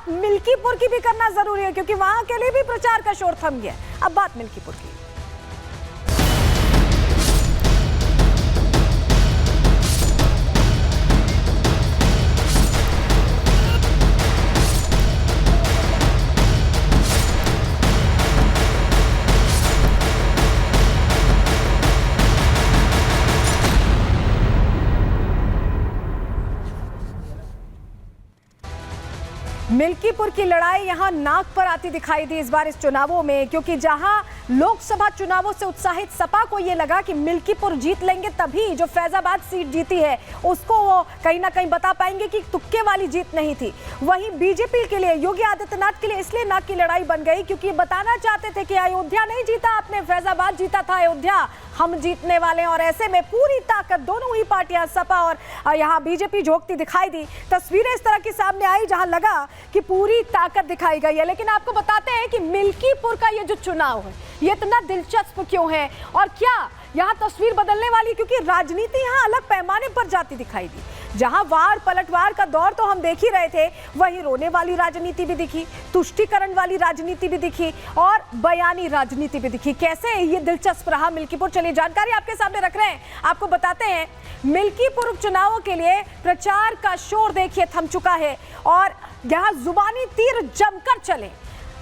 बात मिल्कीपुर की भी करना जरूरी है क्योंकि वहां के लिए भी प्रचार का शोर थम गया। अब बात मिल्कीपुर की। मिल्कीपुर की लड़ाई यहां नाक पर आती दिखाई दी इस बार इस चुनावों में, क्योंकि जहां लोकसभा चुनावों से उत्साहित सपा को यह लगा कि मिल्कीपुर जीत लेंगे तभी जो फैजाबाद सीट जीती है उसको वो कहीं ना कहीं बता पाएंगे कि तुक्के वाली जीत नहीं थी, वहीं बीजेपी के लिए, योगी आदित्यनाथ के लिए इसलिए नाक की लड़ाई बन गई क्योंकि बताना चाहते थे कि अयोध्या नहीं जीता आपने, फैजाबाद जीता था, अयोध्या हम जीतने वाले हैं। और ऐसे में पूरी ताकत दोनों ही पार्टियां सपा और यहाँ बीजेपी झोंकती दिखाई दी। तस्वीरें इस तरह की सामने आई जहां लगा कि पूरी ताकत दिखाई गई है। लेकिन आपको बताते हैं कि मिल्कीपुर का ये जो चुनाव है ये इतना दिलचस्प क्यों है और क्या यहाँ तस्वीर बदलने वाली, क्योंकि राजनीति यहाँ अलग पैमाने पर जाती दिखाई दी। जहां वार पलटवार का दौर तो हम देख ही रहे थे, वहीं रोने वाली राजनीति भी दिखी, तुष्टीकरण वाली राजनीति भी दिखी और बयानी राजनीति भी दिखी। कैसे ये दिलचस्प रहा मिल्कीपुर, चलिए जानकारी आपके सामने रख रहे हैं, आपको बताते हैं। मिल्कीपुर उपचुनावों के लिए प्रचार का शोर देखिए थम चुका है और यहाँ जुबानी तीर जमकर चले,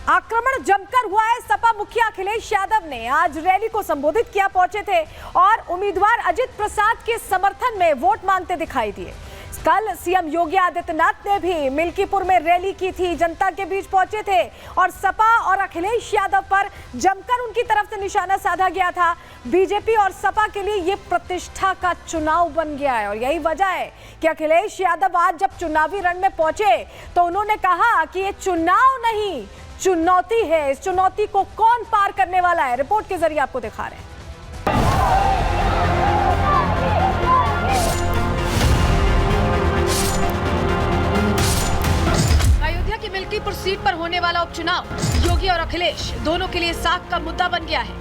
आक्रमण जमकर हुआ है। सपा मुखिया अखिलेश यादव ने आज रैली को संबोधित किया, पहुंचे थे और उम्मीदवार अजित प्रसाद के समर्थन में वोट मांगते दिखाई दिए। कल सीएम योगी आदित्यनाथ ने भी मिल्कीपुर में रैली की थी, जनता के बीच पहुंचे थे और सपा और अखिलेश यादव पर जमकर उनकी तरफ से निशाना साधा गया था। बीजेपी और सपा के लिए ये प्रतिष्ठा का चुनाव बन गया है और यही वजह है कि अखिलेश यादव आज जब चुनावी रण में पहुंचे तो उन्होंने कहा कि ये चुनाव नहीं चुनौती है, इस चुनौती को कौन पार करने वाला है, रिपोर्ट के जरिए आपको दिखा रहे हैं। अयोध्या की मिल्कीपुर सीट पर होने वाला उपचुनाव योगी और अखिलेश दोनों के लिए साख का मुद्दा बन गया है।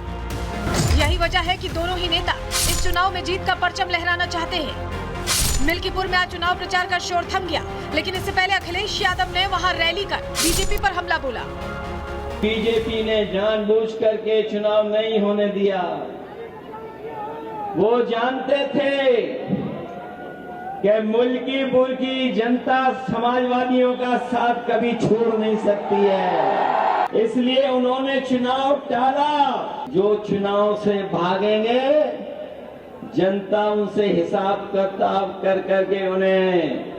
यही वजह है कि दोनों ही नेता इस चुनाव में जीत का परचम लहराना चाहते हैं। मिल्कीपुर में आज चुनाव प्रचार का शोर थम गया, लेकिन इससे पहले अखिलेश यादव ने वहां रैली कर बीजेपी पर हमला बोला। बीजेपी ने जानबूझ करके चुनाव नहीं होने दिया। वो जानते थे कि मिल्कीपुर की जनता समाजवादियों का साथ कभी छोड़ नहीं सकती है, इसलिए उन्होंने चुनाव टाला। जो चुनाव से भागेंगे जनता उनसे हिसाब किताब कर करके उन्हें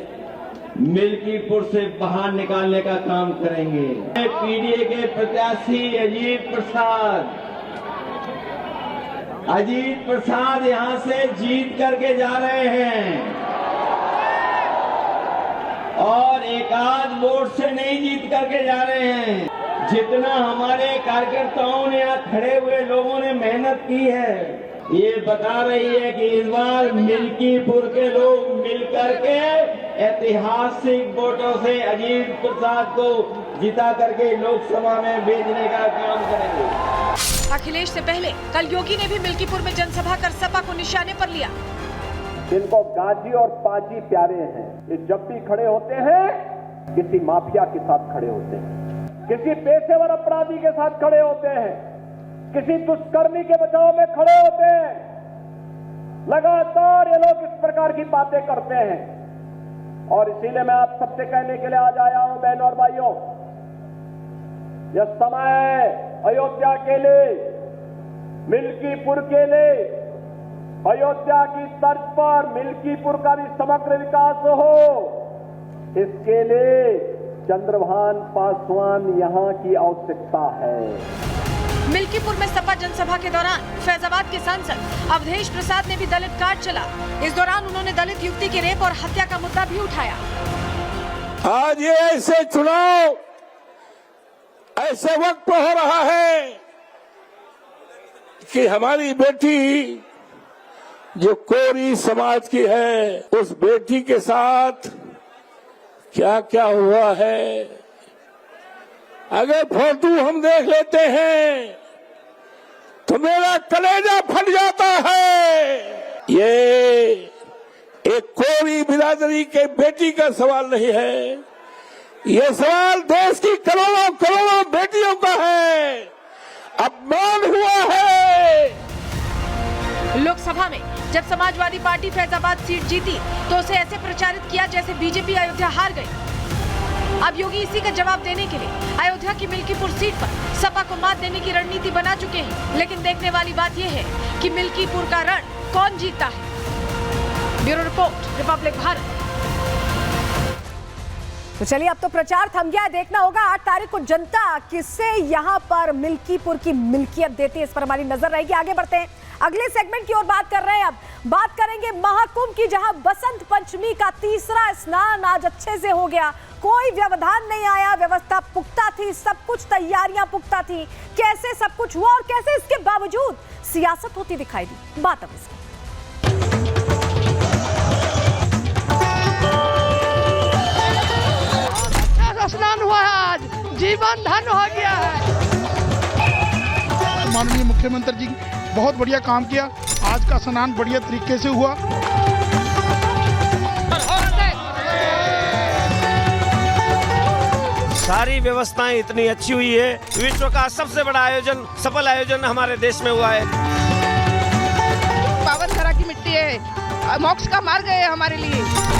मिल्कीपुर से बाहर निकालने का काम करेंगे। पीडीए के प्रत्याशी अजीत प्रसाद यहां से जीत करके जा रहे हैं और एक आध वोट से नहीं जीत करके जा रहे हैं। जितना हमारे कार्यकर्ताओं ने यहाँ खड़े हुए लोगों ने मेहनत की है, ये बता रही है कि इस बार मिल्कीपुर के लोग मिलकर के ऐतिहासिक वोटों से अजीत प्रसाद को जिता करके लोकसभा में भेजने का काम करेंगे। अखिलेश से पहले कल योगी ने भी मिल्कीपुर में जनसभा कर सपा को निशाने पर लिया। इनको गाजी और पाजी प्यारे हैं, ये जब भी खड़े होते हैं किसी माफिया के साथ खड़े होते हैं, किसी पेशेवर अपराधी के साथ खड़े होते हैं, किसी दुष्कर्मी के बचाव में खड़े होते हैं। लगातार ये लोग इस प्रकार की बातें करते हैं और इसीलिए मैं आप सबसे कहने के लिए आज आया हूं, बहनों और भाइयों, यह समय है अयोध्या के लिए, मिल्कीपुर के लिए, अयोध्या की तर्ज पर मिल्कीपुर का भी समग्र विकास हो, इसके लिए चंद्रभान पासवान यहां की आवश्यकता है। मिल्कीपुर में सपा जनसभा के दौरान फैजाबाद के सांसद अवधेश प्रसाद ने भी दलित कार्ड चला। इस दौरान उन्होंने दलित युवती के रेप और हत्या का मुद्दा भी उठाया। आज ये ऐसे चुनाव ऐसे वक्त पर हो रहा है कि हमारी बेटी जो कोरी समाज की है, उस बेटी के साथ क्या क्या हुआ है, अगर फोटो हम देख लेते हैं तो मेरा कलेजा फट जाता है। ये एक कोरी बिरादरी के बेटी का सवाल नहीं है, ये सवाल देश की करोड़ों करोड़ों बेटियों का है। अपमान हुआ है। लोकसभा में जब समाजवादी पार्टी फैजाबाद सीट जीती तो उसे ऐसे प्रचारित किया जैसे बीजेपी अयोध्या हार गई। अब योगी इसी का जवाब देने के लिए अयोध्या की मिल्कीपुर सीट पर सपा को मात देने की रणनीति बना चुके हैं। लेकिन देखने वाली बात यह है कि मिल्कीपुर का रण कौन जीतता है। Bureau report, Republic Bharat. तो चलिए, अब तो प्रचार थम गया है। देखना होगा 8 तारीख को जनता किससे यहां पर मिल्कीपुर की मिल्कियत देती है, इस पर हमारी नजर रहेगी। आगे बढ़ते हैं, अगले सेगमेंट की ओर बात कर रहे हैं। अब बात करेंगे महाकुंभ की, जहां बसंत पंचमी का तीसरा स्नान आज अच्छे से हो गया। कोई व्यवधान नहीं आया, व्यवस्था पुख्ता थी, सब कुछ तैयारियां पुख्ता थी। कैसे सब कुछ हुआ और कैसे इसके बावजूद सियासत होती दिखाई दी, बात अब इसकी। स्नान हुआ है, आज जीवन धन हो गया है। माननीय मुख्यमंत्री जी बहुत बढ़िया काम किया, आज का स्नान बढ़िया तरीके से हुआ। सारी व्यवस्थाएं इतनी अच्छी हुई है, विश्व का सबसे बड़ा आयोजन, सफल आयोजन हमारे देश में हुआ है। पावन धरा की मिट्टी है, मोक्ष का मार्ग है हमारे लिए।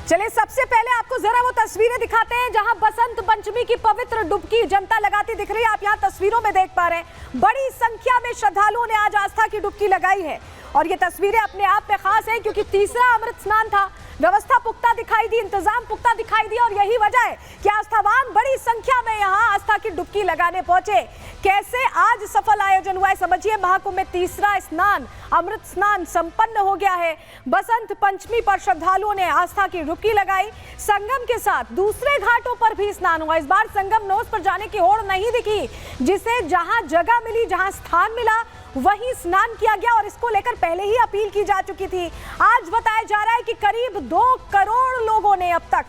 चलिए, सबसे पहले आपको जरा वो तस्वीरें दिखाते हैं जहां बसंत पंचमी की पवित्र डुबकी जनता लगाती दिख रही है। आप यहां तस्वीरों में देख पा रहे हैं, बड़ी संख्या में श्रद्धालुओं ने आज आस्था की डुबकी लगाई है। और ये तस्वीरें अपने आप में खास है क्योंकि तीसरा अमृत स्नान था। व्यवस्था पुख्ता दिखाई दी, इंतजाम पुख्ता दिखाई दिया और यही वजह है कि आस्थावान बड़ी संख्या में यहाँ आस्था की डुबकी लगाने पहुंचे। कैसे आज सफल आयोजन हुआ है समझिए। महाकुंभ में तीसरा स्नान, अमृत स्नान संपन्न हो गया है। बसंत पंचमी पर श्रद्धालुओं ने आस्था की डुबकी लगाई। संगम के साथ दूसरे घाटों पर भी स्नान हुआ। इस बार संगम नोस पर जाने की होड़ नहीं दिखी, जिसे जहां जगह मिली, जहां स्थान मिला, वहीं स्नान किया गया और इसको लेकर पहले ही अपील की जा चुकी थी। आज बताया जा रहा है कि करीब 2 करोड़ लोगों ने अब तक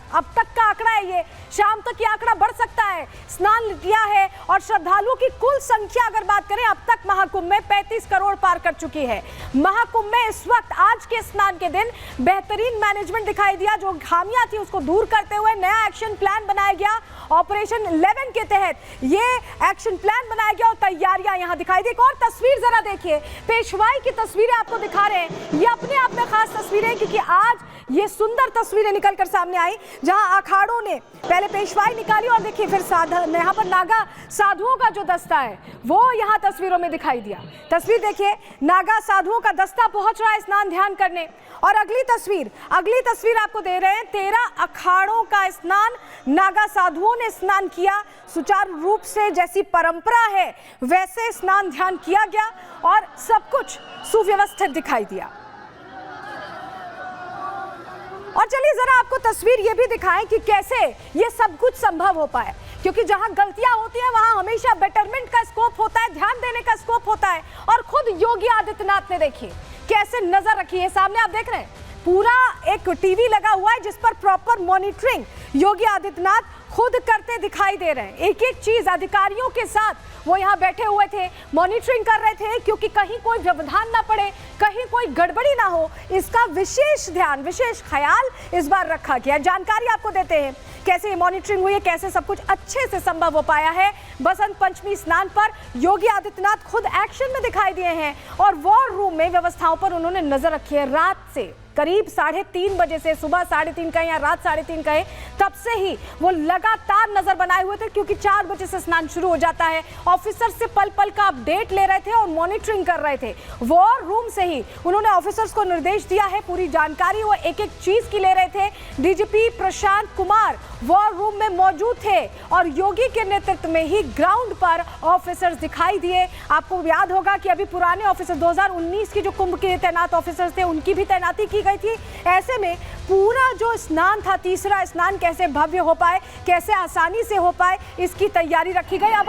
का आंकड़ा है ये, शाम तक ये आंकड़ा बढ़ सकता है, स्नान किया है। और श्रद्धालुओं की कुल संख्या अगर बात करें अब तक महाकुंभ में 35 करोड़ पार कर चुकी है। महाकुंभ में इस वक्त आज के स्नान के दिन बेहतरीन मैनेजमेंट दिखाई दिया। जो खामियां थी उसको दूर करते हुए नया एक्शन प्लान बनाया गया। ऑपरेशन 11 के तहत ये एक्शन प्लान बनाया गया और तैयारियां यहां दिखाई दी। एक और तस्वीर जरा देखिए, पेशवाई की तस्वीरें आपको दिखा रहे हैं। ये अपने आप में खास तस्वीरें क्योंकि आज ये सुंदर तस्वीरें निकलकर सामने आई जहां अखाड़ों ने पहले पेशवाई निकाली और देखिए फिर यहाँ पर नागा साधुओं का जो दस्ता है वो यहाँ तस्वीरों में दिखाई दिया। तस्वीर देखिए, नागा साधुओं का दस्ता पहुंच रहा है स्नान ध्यान करने। और अगली तस्वीर आपको दे रहे हैं, 13 अखाड़ों का स्नान, नागा साधुओं ने स्नान किया सुचारू रूप से, जैसी परंपरा है वैसे स्नान ध्यान किया गया और सब कुछ सुव्यवस्थित दिखाई दिया। और चलिए जरा आपको तस्वीर ये भी दिखाएं कि कैसे ये सब कुछ संभव हो पाए, क्योंकि जहां गलतियां होती हैं वहां हमेशा बेटरमेंट का स्कोप होता है, ध्यान देने का स्कोप होता है। और खुद योगी आदित्यनाथ ने देखिए कैसे नजर रखी है। सामने आप देख रहे हैं पूरा एक टीवी लगा हुआ है जिस पर प्रॉपर मॉनिटरिंग योगी आदित्यनाथ खुद करते दिखाई दे रहे हैं। एक एक चीज अधिकारियों के साथ वो यहाँ बैठे हुए थे, मॉनिटरिंग कर रहे थे क्योंकि कहीं कोई व्यवधान ना पड़े, कहीं कोई गड़बड़ी ना हो, इसका विशेष ध्यान, विशेष ख्याल इस बार रखा गया। जानकारी आपको देते हैं कैसे ये मॉनिटरिंग हुई है, कैसे सब कुछ अच्छे से संभव हो पाया है। बसंत पंचमी स्नान पर योगी आदित्यनाथ खुद एक्शन में दिखाई दिए हैं और वॉर रूम में व्यवस्थाओं पर उन्होंने नजर रखी है। रात से करीब 3:30 बजे से, सुबह 3:30 कहें या रात 3:30 कहें, तब से ही वो लगातार नजर बनाए हुए थे क्योंकि 4 बजे से स्नान शुरू हो जाता है। ऑफिसर से पल पल का अपडेट ले रहे थे और मॉनिटरिंग कर रहे थे। वॉर रूम से ही उन्होंने ऑफिसर्स को निर्देश दिया है, पूरी जानकारी वो एक एक चीज की ले रहे थे। DGP Prashant Kumar war room में मौजूद थे और योगी के नेतृत्व में ही ग्राउंड पर ऑफिसर्स दिखाई दिए। आपको याद होगा कि अभी पुराने ऑफिसर 2019 की जो कुंभ के तैनात ऑफिसर्स थे उनकी भी तैनाती की गई थी। ऐसे में पूरा जो स्नान था, तीसरा स्नान कैसे भव्य हो पाए, कैसे आसानी से हो पाए, इसकी तैयारी रखी गई। अब